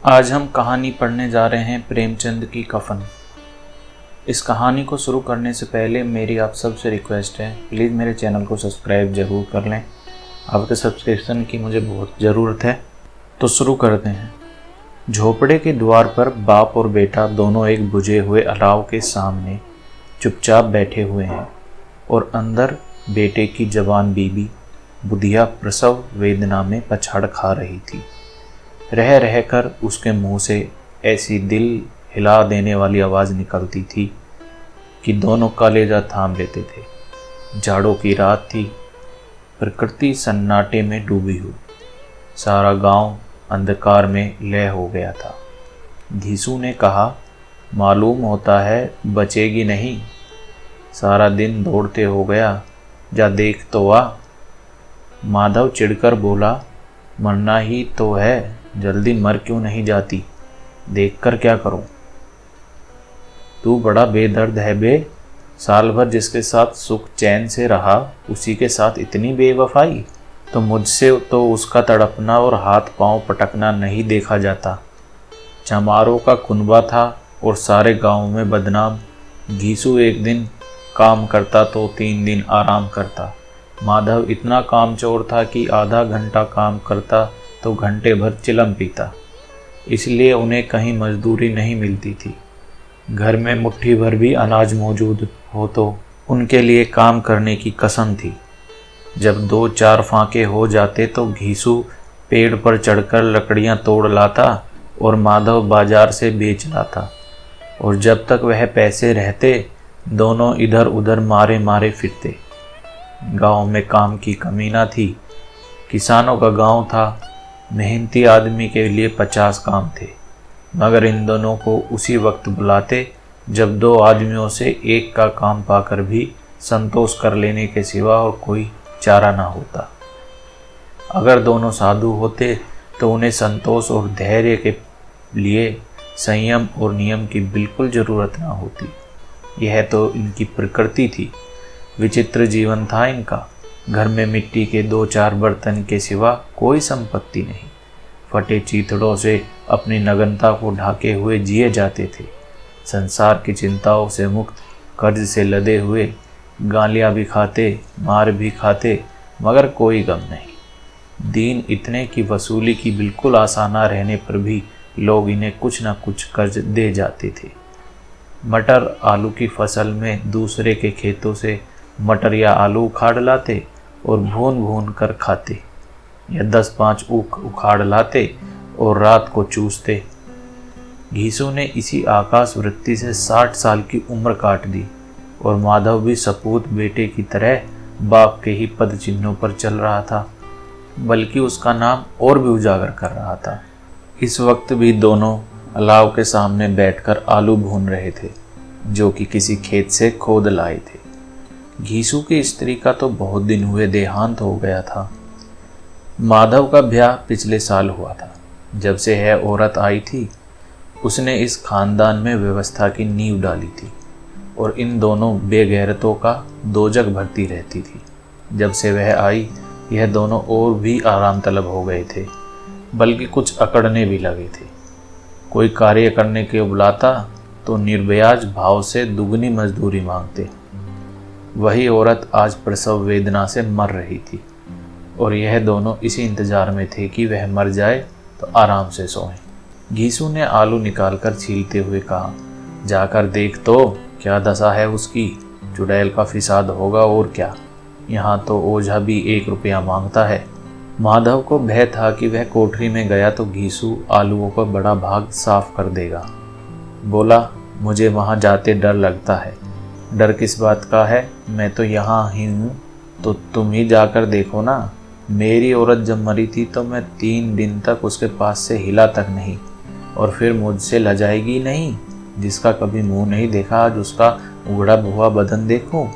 आज हम कहानी पढ़ने जा रहे हैं प्रेमचंद की कफन। इस कहानी को शुरू करने से पहले मेरी आप सबसे रिक्वेस्ट है, प्लीज़ मेरे चैनल को सब्सक्राइब ज़रूर कर लें। आपके सब्सक्रिप्शन की मुझे बहुत ज़रूरत है। तो शुरू करते हैं। झोपड़े के द्वार पर बाप और बेटा दोनों एक बुझे हुए अलाव के सामने चुपचाप बैठे हुए हैं और अंदर बेटे की जवान बीबी बुधिया प्रसव वेदना में पछाड़ खा रही थी। रह रहकर उसके मुंह से ऐसी दिल हिला देने वाली आवाज़ निकलती थी कि दोनों कलेजा थाम लेते थे। जाड़ों की रात थी, प्रकृति सन्नाटे में डूबी हुई, सारा गांव अंधकार में लय हो गया था। घीसू ने कहा, मालूम होता है बचेगी नहीं, सारा दिन दौड़ते हो गया, जा देख तो आ। माधव चिढ़कर बोला, मरना ही तो है, जल्दी मर क्यों नहीं जाती, देखकर क्या करूं। तू बड़ा बेदर्द है बे, साल भर जिसके साथ सुख चैन से रहा उसी के साथ इतनी बेवफाई। तो मुझसे तो उसका तड़पना और हाथ पांव पटकना नहीं देखा जाता। चमारों का कुनबा था और सारे गांव में बदनाम। घीसू एक दिन काम करता तो 3 दिन आराम करता। माधव इतना कामचोर था कि आधा घंटा काम करता तो घंटे भर चिलम पीता, इसलिए उन्हें कहीं मजदूरी नहीं मिलती थी। घर में मुट्ठी भर भी अनाज मौजूद हो तो उनके लिए काम करने की कसम थी। जब 2-4 फांके हो जाते तो घीसू पेड़ पर चढ़कर लकड़ियां तोड़ लाता और माधव बाजार से बेच लाता, और जब तक वह पैसे रहते दोनों इधर उधर मारे मारे फिरते। गांव में काम की कमी न थी। किसानों का गांव था, मेहनती आदमी के लिए 50 काम थे, मगर इन दोनों को उसी वक्त बुलाते जब 2 आदमियों से एक का काम पाकर भी संतोष कर लेने के सिवा और कोई चारा ना होता। अगर दोनों साधु होते तो उन्हें संतोष और धैर्य के लिए संयम और नियम की बिल्कुल ज़रूरत ना होती। यह तो इनकी प्रकृति थी। विचित्र जीवन था इनका। घर में मिट्टी के 2-4 बर्तन के सिवा कोई संपत्ति नहीं। फटे चीथड़ों से अपनी नग्नता को ढाके हुए जिए जाते थे। संसार की चिंताओं से मुक्त, कर्ज से लदे हुए, गालियाँ भी खाते, मार भी खाते, मगर कोई गम नहीं। दीन इतने की वसूली की बिल्कुल आसाना रहने पर भी लोग इन्हें कुछ न कुछ कर्ज दे जाते थे। मटर आलू की फसल में दूसरे के खेतों से मटर या आलू उखाड़ लाते और भून भून कर खाते, या 10-5 ऊख उखाड़ लाते और रात को चूसते। घीसू ने इसी आकाश वृत्ति से 60 साल की उम्र काट दी, और माधव भी सपूत बेटे की तरह बाप के ही पद चिन्हों पर चल रहा था, बल्कि उसका नाम और भी उजागर कर रहा था। इस वक्त भी दोनों अलाव के सामने बैठकर आलू भून रहे थे, जो कि किसी खेत से खोद लाए थे। घीसू की स्त्री का तो बहुत दिन हुए देहांत हो गया था। माधव का ब्याह पिछले साल हुआ था। जब से यह औरत आई थी उसने इस खानदान में व्यवस्था की नींव डाली थी, और इन दोनों बेगैरतों का दोजक भरती रहती थी। जब से वह आई यह दोनों और भी आराम तलब हो गए थे, बल्कि कुछ अकड़ने भी लगे थे। कोई कार्य करने के बुलाता तो निर्ब्याज भाव से दुगनी मजदूरी मांगते। वही औरत आज प्रसव वेदना से मर रही थी, और यह दोनों इसी इंतजार में थे कि वह मर जाए तो आराम से सोएं। घीसू ने आलू निकालकर छीलते हुए कहा, जाकर देख तो क्या दशा है उसकी, चुड़ैल का फिसाद होगा और क्या। यहाँ तो ओझा भी 1 रुपया मांगता है। माधव को भय था कि वह कोठरी में गया तो घीसू आलूओं का बड़ा भाग साफ कर देगा। बोला, मुझे वहाँ जाते डर लगता है। डर किस बात का है, मैं तो यहाँ ही हूँ, तो तुम ही जाकर देखो ना। मेरी औरत जब मरी थी तो मैं 3 दिन तक उसके पास से हिला तक नहीं, और फिर मुझसे लजाएगी नहीं। जिसका कभी मुंह नहीं देखा आज उसका उगड़ा हुआ बदन देखो,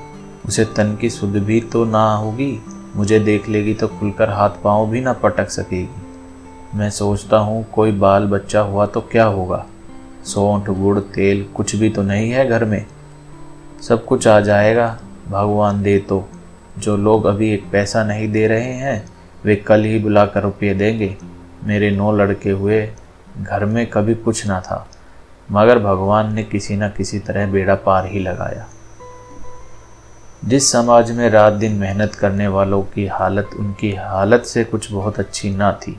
उसे तन की सुध भी तो ना होगी। मुझे देख लेगी तो खुलकर हाथ पांव भी ना पटक सकेगी। मैं सोचता हूँ कोई बाल बच्चा हुआ तो क्या होगा। सौंठ गुड़ तेल कुछ भी तो नहीं है घर में, सब कुछ आ जाएगा भगवान दे तो। जो लोग अभी 1 पैसा नहीं दे रहे हैं वे कल ही बुलाकर रुपये देंगे। मेरे 9 लड़के हुए, घर में कभी कुछ ना था, मगर भगवान ने किसी न किसी तरह बेड़ा पार ही लगाया। जिस समाज में रात दिन मेहनत करने वालों की हालत उनकी हालत से कुछ बहुत अच्छी ना थी,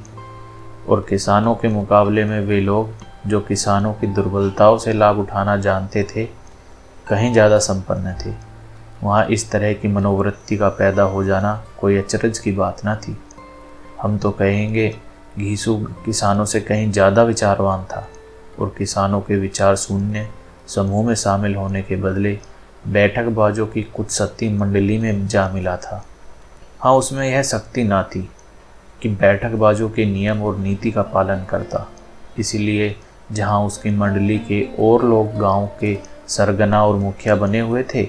और किसानों के मुकाबले में वे लोग जो किसानों की दुर्बलताओं से लाभ उठाना जानते थे कहीं ज़्यादा संपन्न थे, वहाँ इस तरह की मनोवृत्ति का पैदा हो जाना कोई अचरज की बात न थी। हम तो कहेंगे घीसू किसानों से कहीं ज़्यादा विचारवान था, और किसानों के विचार शून्य समूह में शामिल होने के बदले बैठकबाजों की कुछ सत्ती मंडली में जा मिला था। हाँ, उसमें यह शक्ति ना थी कि बैठकबाजों के नियम और नीति का पालन करता, इसलिए जहाँ उसकी मंडली के और लोग गांव के सरगना और मुखिया बने हुए थे,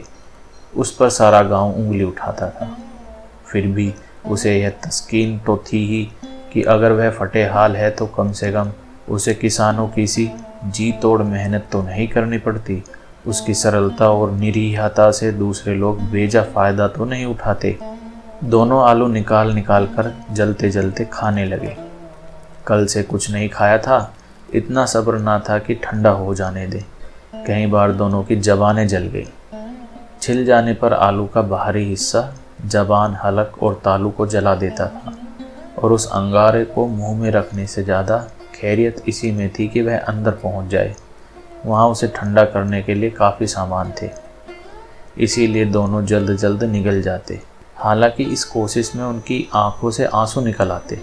उस पर सारा गांव उंगली उठाता था। फिर भी उसे यह तस्कीन तो थी ही कि अगर वह फटे हाल है तो कम से कम उसे किसानों की सी जी तोड़ मेहनत तो नहीं करनी पड़ती। उसकी सरलता और निरीहता से दूसरे लोग बेजा फ़ायदा तो नहीं उठाते। दोनों आलू निकाल निकाल कर जलते जलते खाने लगे। कल से कुछ नहीं खाया था, इतना सब्र ना था कि ठंडा हो जाने दे। कई बार दोनों की ज़बानें जल गई। छिल जाने पर आलू का बाहरी हिस्सा ज़बान, हलक और तालू को जला देता था, और उस अंगारे को मुंह में रखने से ज़्यादा खैरियत इसी में थी कि वह अंदर पहुंच जाए। वहाँ उसे ठंडा करने के लिए काफ़ी सामान थे, इसीलिए दोनों जल्द जल्द निगल जाते। हालांकि इस कोशिश में उनकी आंखों से आंसू निकल आते।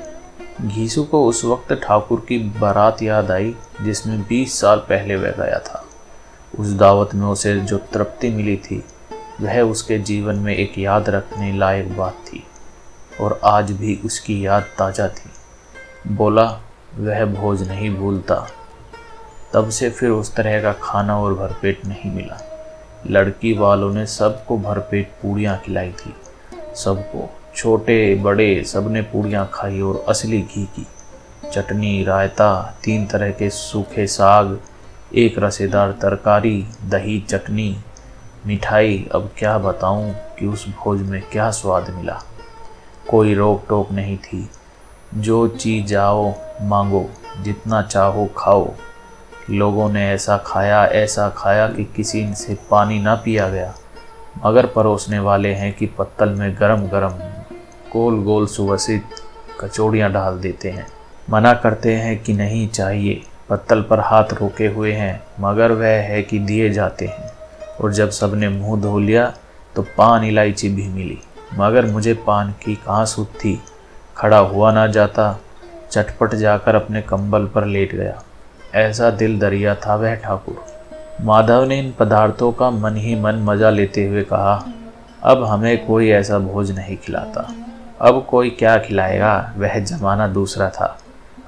घीसू को उस वक्त ठाकुर की बारात याद आई जिसमें 20 साल पहले वह गया था। उस दावत में उसे जो तृप्ति मिली थी वह उसके जीवन में एक याद रखने लायक बात थी, और आज भी उसकी याद ताज़ा थी। बोला वह भोज नहीं भूलता। तब से फिर उस तरह का खाना और भरपेट नहीं मिला। लड़की वालों ने सबको भरपेट पूड़ियाँ खिलाई थी। सबको, छोटे बड़े, सबने पूड़ियाँ खाई, और असली घी की चटनी, रायता, 3 तरह के सूखे साग, एक रसेदार तरकारी, दही, चटनी, मिठाई। अब क्या बताऊं कि उस भोज में क्या स्वाद मिला। कोई रोक टोक नहीं थी। जो चीज़ आओ मांगो, जितना चाहो खाओ। लोगों ने ऐसा खाया कि किसी से पानी ना पिया गया, मगर परोसने वाले हैं कि पत्तल में गरम गरम गोल गोल सुवासित कचौड़ियाँ डाल देते हैं। मना करते हैं कि नहीं चाहिए, पत्तल पर हाथ रोके हुए हैं, मगर वह है कि दिए जाते हैं। और जब सबने मुंह धो लिया तो पान इलायची भी मिली, मगर मुझे पान की कहाँ सूझ थी। खड़ा हुआ ना जाता, चटपट जाकर अपने कंबल पर लेट गया। ऐसा दिल दरिया था वह ठाकुर। माधव ने इन पदार्थों का मन ही मन मजा लेते हुए कहा, अब हमें कोई ऐसा भोज नहीं खिलाता। अब कोई क्या खिलाएगा, वह जमाना दूसरा था।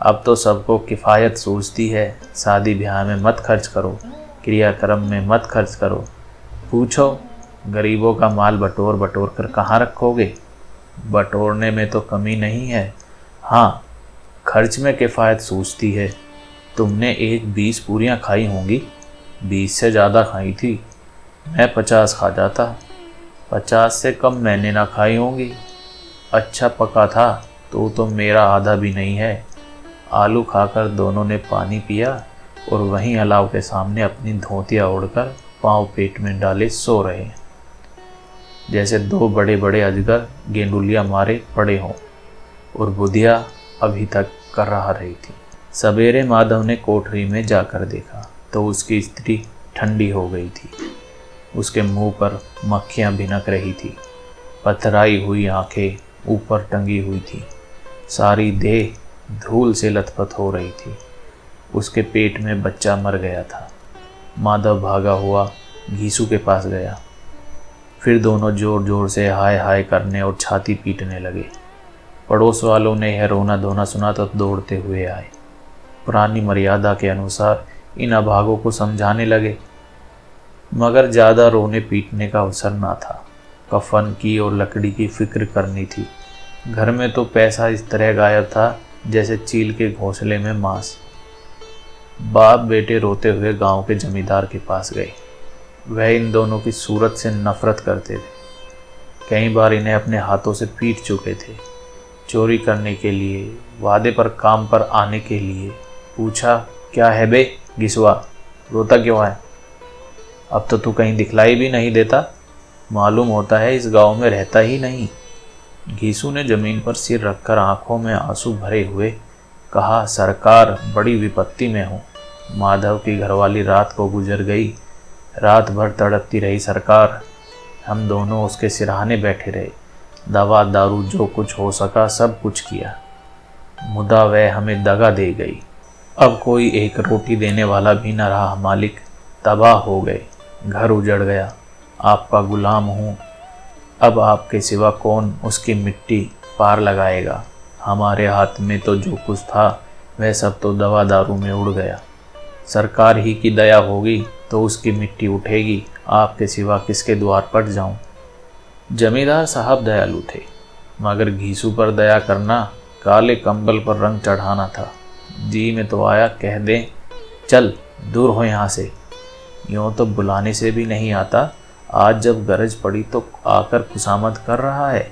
अब तो सबको किफ़ायत सूझती है। शादी ब्याह में मत खर्च करो, क्रियाक्रम में मत खर्च करो। पूछो, गरीबों का माल बटोर बटोर कर कहाँ रखोगे? बटोरने में तो कमी नहीं है, हाँ खर्च में किफ़ायत सूझती है। तुमने एक 20 पूरियाँ खाई होंगी, 20 से ज़्यादा खाई थी। मैं 50 खा जाता, 50 से कम मैंने ना खाई होंगी। अच्छा पका था तो मेरा आधा भी नहीं है। आलू खाकर दोनों ने पानी पिया और वहीं अलाव के सामने अपनी धोतियाँ ओढ़कर पाँव पेट में डाले सो रहे, जैसे 2 बड़े बड़े अजगर गेंडुलिया मारे पड़े हों, और बुधिया अभी तक कर रहा रही थी। सवेरे माधव ने कोठरी में जाकर देखा तो उसकी स्त्री ठंडी हो गई थी। उसके मुंह पर मक्खियाँ भिनक रही थी। पथराई हुई आंखें ऊपर टंगी हुई थी। सारी देह धूल से लथपथ हो रही थी। उसके पेट में बच्चा मर गया था। माधव भागा हुआ घीसू के पास गया। फिर दोनों जोर जोर से हाय हाय करने और छाती पीटने लगे। पड़ोस वालों ने यह रोना धोना सुना तो दौड़ते हुए आए। पुरानी मर्यादा के अनुसार इन अभागों को समझाने लगे, मगर ज़्यादा रोने पीटने का अवसर ना था। कफन की और लकड़ी की फिक्र करनी थी। घर में तो पैसा इस तरह गायब था जैसे चील के घोंसले में मांस। बाप बेटे रोते हुए गांव के जमींदार के पास गए। वह इन दोनों की सूरत से नफरत करते थे। कई बार इन्हें अपने हाथों से पीट चुके थे। चोरी करने के लिए, वादे पर काम पर आने के लिए, पूछा, क्या है बे घिसुआ, रोता क्यों है? अब तो तू कहीं दिखलाई भी नहीं देता, मालूम होता है इस गांव में रहता ही नहीं। घीसू ने जमीन पर सिर रखकर आंखों में आंसू भरे हुए कहा, सरकार बड़ी विपत्ति में हूँ। माधव की घरवाली रात को गुजर गई, रात भर तड़पती रही सरकार। हम दोनों उसके सिरहाने बैठे रहे, दवा दारू जो कुछ हो सका सब कुछ किया, मुदा वह हमें दगा दे गई। अब कोई एक रोटी देने वाला भी न रहा मालिक, तबाह हो गए, घर उजड़ गया। आपका गुलाम हूँ, अब आपके सिवा कौन उसकी मिट्टी पार लगाएगा। हमारे हाथ में तो जो कुछ था वह सब तो दवा दारू में उड़ गया। सरकार ही की दया होगी तो उसकी मिट्टी उठेगी, आपके सिवा किसके द्वार पर जाऊं। जमींदार साहब दयालु थे, मगर घीसू पर दया करना काले कंबल पर रंग चढ़ाना था। जी में तो आया कह दें, चल दूर हो यहाँ से। यूँ तो बुलाने से भी नहीं आता, आज जब गरज पड़ी तो आकर खुशामद कर रहा है।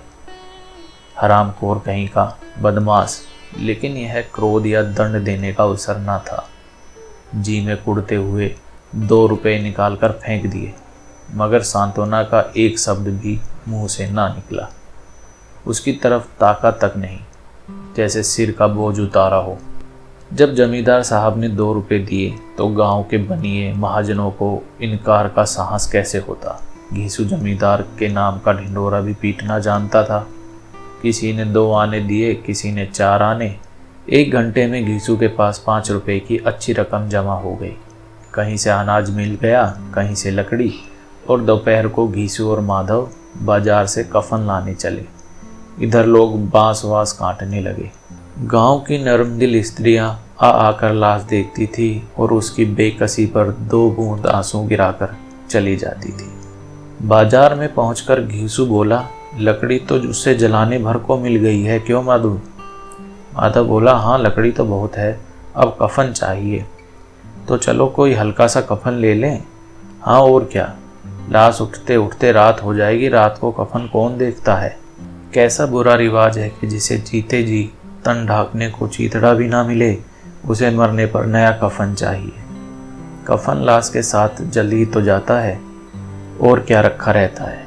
हरामखोर कहीं का, बदमाश। लेकिन यह क्रोध या दंड देने का अवसर न था। जी में कुड़ते हुए 2 रुपए निकालकर फेंक दिए, मगर सांत्वना का एक शब्द भी मुंह से ना निकला। उसकी तरफ ताका तक नहीं, जैसे सिर का बोझ उतारा हो। जब जमींदार साहब ने 2 रुपए दिए तो गांव के बनिए महाजनों को इनकार का साहस कैसे होता। घीसू जमींदार के नाम का ढिंडोरा भी पीटना जानता था। किसी ने 2 आने दिए, किसी ने 4 आने। 1 घंटे में घीसू के पास 5 रुपए की अच्छी रकम जमा हो गई। कहीं से अनाज मिल गया, कहीं से लकड़ी, और दोपहर को घीसू और माधव बाजार से कफन लाने चले। इधर लोग बांस वास काटने लगे। गांव की नरमदिल स्त्रियां आ आकर लाश देखती थी और उसकी बेकसी पर 2 बूंद आंसू गिराकर चली जाती थी। बाजार में पहुंचकर घीसू बोला, लकड़ी तो उससे जलाने भर को मिल गई है, क्यों माधव? माधव बोला, हाँ लकड़ी तो बहुत है, अब कफन चाहिए। तो चलो कोई हल्का सा कफन ले लें। हाँ और क्या, लाश उठते उठते रात हो जाएगी, रात को कफन कौन देखता है। कैसा बुरा रिवाज है कि जिसे जीते जी तन ढांकने को चीथड़ा भी ना मिले, उसे मरने पर नया कफन चाहिए। कफन लाश के साथ जल ही तो जाता है, और क्या रखा रहता है।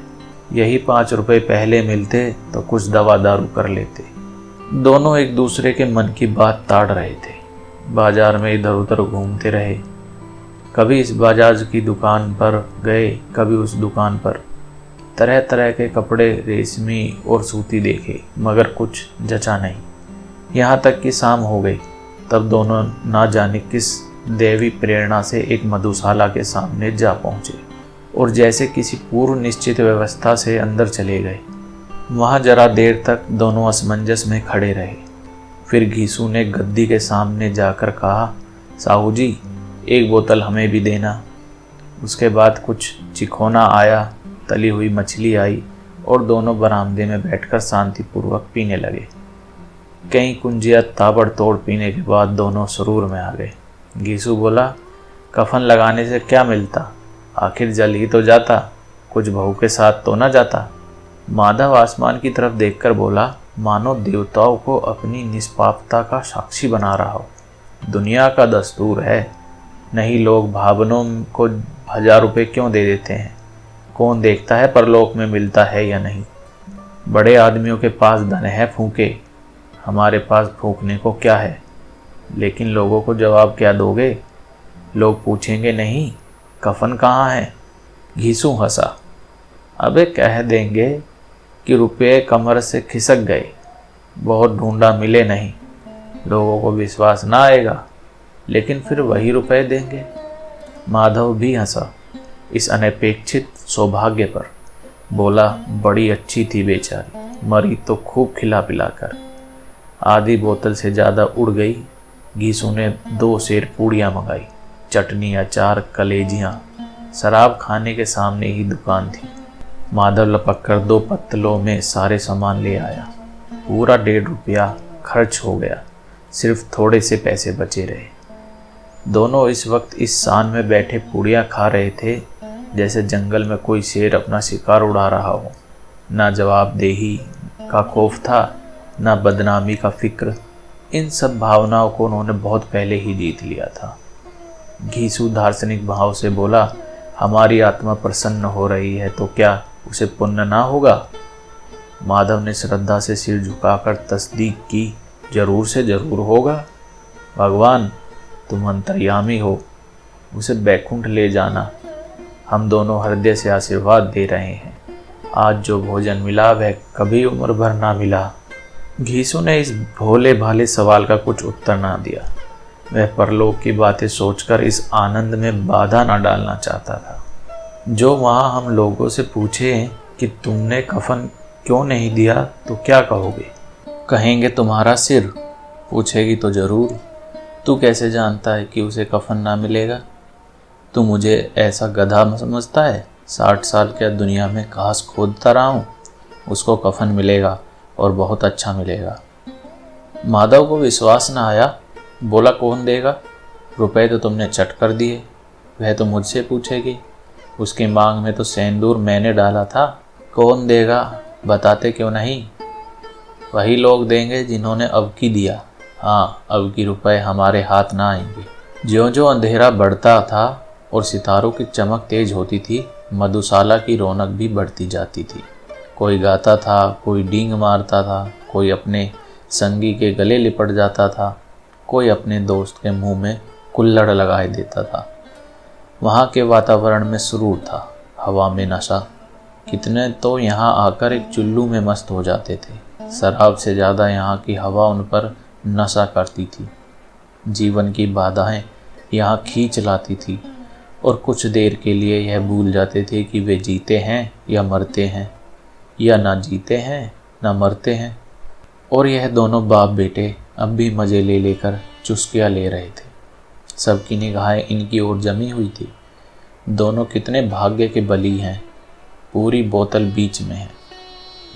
यही 5 रुपए पहले मिलते तो कुछ दवा दारू कर लेते। दोनों एक दूसरे के मन की बात ताड़ रहे थे। बाजार में इधर उधर घूमते रहे, कभी इस बाजार की दुकान पर गए, कभी उस दुकान पर। तरह तरह के कपड़े रेशमी और सूती देखे, मगर कुछ जचा नहीं। यहाँ तक कि शाम हो गई, तब दोनों ना जाने किस देवी प्रेरणा से एक मधुशाला के सामने जा पहुँचे और जैसे किसी पूर्व निश्चित व्यवस्था से अंदर चले गए। वहाँ जरा देर तक दोनों असमंजस में खड़े रहे। फिर घीसू ने गद्दी के सामने जाकर कहा, साहू जी 1 बोतल हमें भी देना। उसके बाद कुछ चिखोना आया, तली हुई मछली आई और दोनों बरामदे में बैठकर शांतिपूर्वक पीने लगे। कई कुंजिया ताबड़तोड़ पीने के बाद दोनों सुरूर में आ गए। घीसू बोला, कफन लगाने से क्या मिलता, आखिर जल ही तो जाता, कुछ बहू के साथ तो ना जाता। माधव आसमान की तरफ देखकर बोला, मानो देवताओं को अपनी निष्पापता का साक्षी बना रहा हो। दुनिया का दस्तूर है, नहीं लोग भावनों को 1000 रुपए क्यों दे देते हैं। कौन देखता है परलोक में मिलता है या नहीं। बड़े आदमियों के पास धन है फूके, हमारे पास फूकने को क्या है। लेकिन लोगों को जवाब क्या दोगे? लोग पूछेंगे नहीं कफन कहाँ है। घीसू हंसा, अबे कह देंगे कि रुपये कमर से खिसक गए, बहुत ढूंढा मिले नहीं। लोगों को विश्वास ना आएगा, लेकिन फिर वही रुपए देंगे। माधव भी हंसा इस अनपेक्षित सौभाग्य पर। बोला, बड़ी अच्छी थी बेचारी, मरी तो खूब खिला पिलाकर। आधी बोतल से ज़्यादा उड़ गई। घीसू ने 2 सेर पूड़ियाँ मंगाई, चटनी, अचार, कलेजियाँ। शराब खाने के सामने ही दुकान थी। माधव लपक कर 2 पत्तलों में सारे सामान ले आया। पूरा 1.5 रुपया खर्च हो गया, सिर्फ थोड़े से पैसे बचे रहे। दोनों इस वक्त इस शान में बैठे पूड़ियाँ खा रहे थे जैसे जंगल में कोई शेर अपना शिकार उड़ा रहा हो। ना जवाबदेही का खौफ था, ना बदनामी का फिक्र। इन सब भावनाओं को उन्होंने बहुत पहले ही जीत लिया था। घीसू दार्शनिक भाव से बोला, हमारी आत्मा प्रसन्न हो रही है तो क्या उसे पुण्य ना होगा? माधव ने श्रद्धा से सिर झुकाकर तस्दीक की, जरूर से जरूर होगा। भगवान, तुम अंतर्यामी हो, उसे बैकुंठ ले जाना। हम दोनों हृदय से आशीर्वाद दे रहे हैं। आज जो भोजन मिला वह कभी उम्र भर ना मिला। घीसू ने इस भोले भाले सवाल का कुछ उत्तर ना दिया। वह परलोक की बातें सोचकर इस आनंद में बाधा ना डालना चाहता था। जो वहाँ हम लोगों से पूछे कि तुमने कफन क्यों नहीं दिया तो क्या कहोगे? कहेंगे तुम्हारा सिर। पूछेगी तो जरूर, तू कैसे जानता है कि उसे कफन ना मिलेगा? तू मुझे ऐसा गधा समझता है? 60 साल क्या दुनिया में घास खोदता रहा हूँ। उसको कफन मिलेगा और बहुत अच्छा मिलेगा। माधव को विश्वास न आया। बोला, कौन देगा? रुपए तो तुमने चट कर दिए। वह तो मुझसे पूछेगी। उसकी मांग में तो सेंदूर मैंने डाला था। कौन देगा? बताते क्यों नहीं? वही लोग देंगे जिन्होंने अब की दिया। हाँ, अब की रुपए हमारे हाथ ना आएंगे। ज्यों ज्यों अंधेरा बढ़ता था और सितारों की चमक तेज होती थी, मधुशाला की रौनक भी बढ़ती जाती थी। कोई गाता था, कोई डींग मारता था, कोई अपने संगी के गले लिपट जाता था, कोई अपने दोस्त के मुंह में कुल्हड़ लगाए देता था। वहाँ के वातावरण में सुरूर था, हवा में नशा। कितने तो यहाँ आकर एक चुल्लू में मस्त हो जाते थे। शराब से ज़्यादा यहाँ की हवा उन पर नशा करती थी। जीवन की बाधाएं यहाँ खींच लाती थी और कुछ देर के लिए यह भूल जाते थे कि वे जीते हैं या मरते हैं, या ना जीते हैं ना मरते हैं। और यह दोनों बाप बेटे अब भी मज़े ले लेकर चुस्कियाँ ले रहे थे। सबकी निगाहें इनकी ओर जमी हुई थी। दोनों कितने भाग्य के बली हैं। पूरी बोतल बीच में है।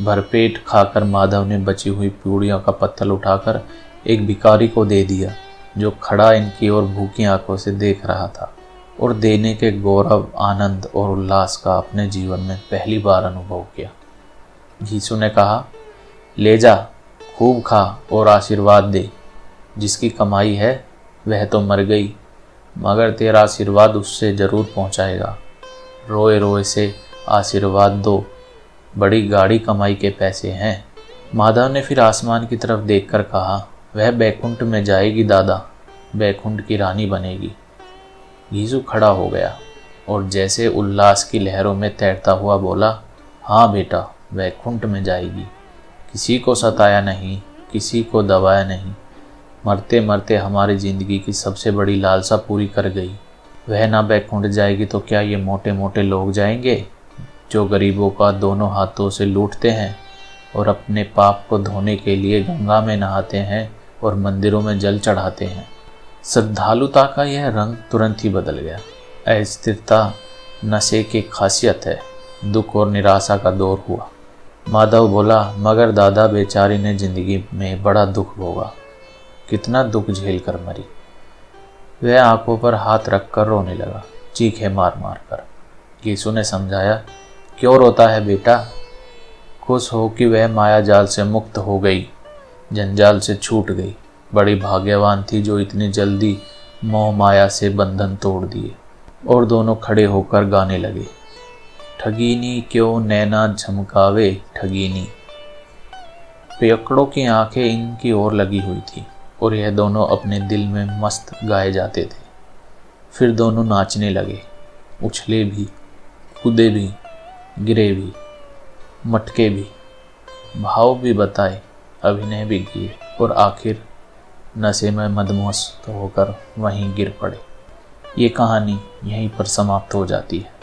भरपेट खाकर माधव ने बची हुई पूड़ियों का पत्तल उठाकर एक भिखारी को दे दिया, जो खड़ा इनकी ओर भूखी आंखों से देख रहा था और देने के गौरव, आनंद और उल्लास का अपने जीवन में पहली बार अनुभव किया। घीसू ने कहा, ले जा, खूब खा और आशीर्वाद दे। जिसकी कमाई है वह तो मर गई, मगर तेरा आशीर्वाद उससे जरूर पहुंचाएगा। रोए रोए से आशीर्वाद दो, बड़ी गाढ़ी कमाई के पैसे हैं। माधव ने फिर आसमान की तरफ देखकर कहा, वह बैकुंठ में जाएगी दादा, बैकुंठ की रानी बनेगी। घीसू खड़ा हो गया और जैसे उल्लास की लहरों में तैरता हुआ बोला, हाँ बेटा, बैकुंठ में जाएगी। किसी को सताया नहीं, किसी को दबाया नहीं। मरते मरते हमारी ज़िंदगी की सबसे बड़ी लालसा पूरी कर गई। वह ना बैकुंठ जाएगी तो क्या ये मोटे मोटे लोग जाएंगे, जो गरीबों का दोनों हाथों से लूटते हैं और अपने पाप को धोने के लिए गंगा में नहाते हैं और मंदिरों में जल चढ़ाते हैं। श्रद्धालुता का यह रंग तुरंत ही बदल गया। अस्थिरता नशे की खासियत है। दुख और निराशा का दौर हुआ। माधव बोला, मगर दादा बेचारी ने जिंदगी में बड़ा दुख भोगा, कितना दुख झेल कर मरी। वह आंखों पर हाथ रखकर रोने लगा, चीखे मार मार कर। घीसू ने समझाया, क्यों रोता है बेटा? खुश हो कि वह माया जाल से मुक्त हो गई, जंजाल से छूट गई। बड़ी भाग्यवान थी जो इतनी जल्दी मोह माया से बंधन तोड़ दिए। और दोनों खड़े होकर गाने लगे, ठगीनी क्यों नैना झमकावे ठगीनी। पियकड़ों की आंखें इनकी ओर लगी हुई थी और यह दोनों अपने दिल में मस्त गाए जाते थे। फिर दोनों नाचने लगे, उछले भी, कूदे भी, गिरे भी, मटके भी, भाव भी बताए, अभिनय भी किए और आखिर नशे में मदमस्त होकर वहीं गिर पड़े। ये कहानी यहीं पर समाप्त हो जाती है।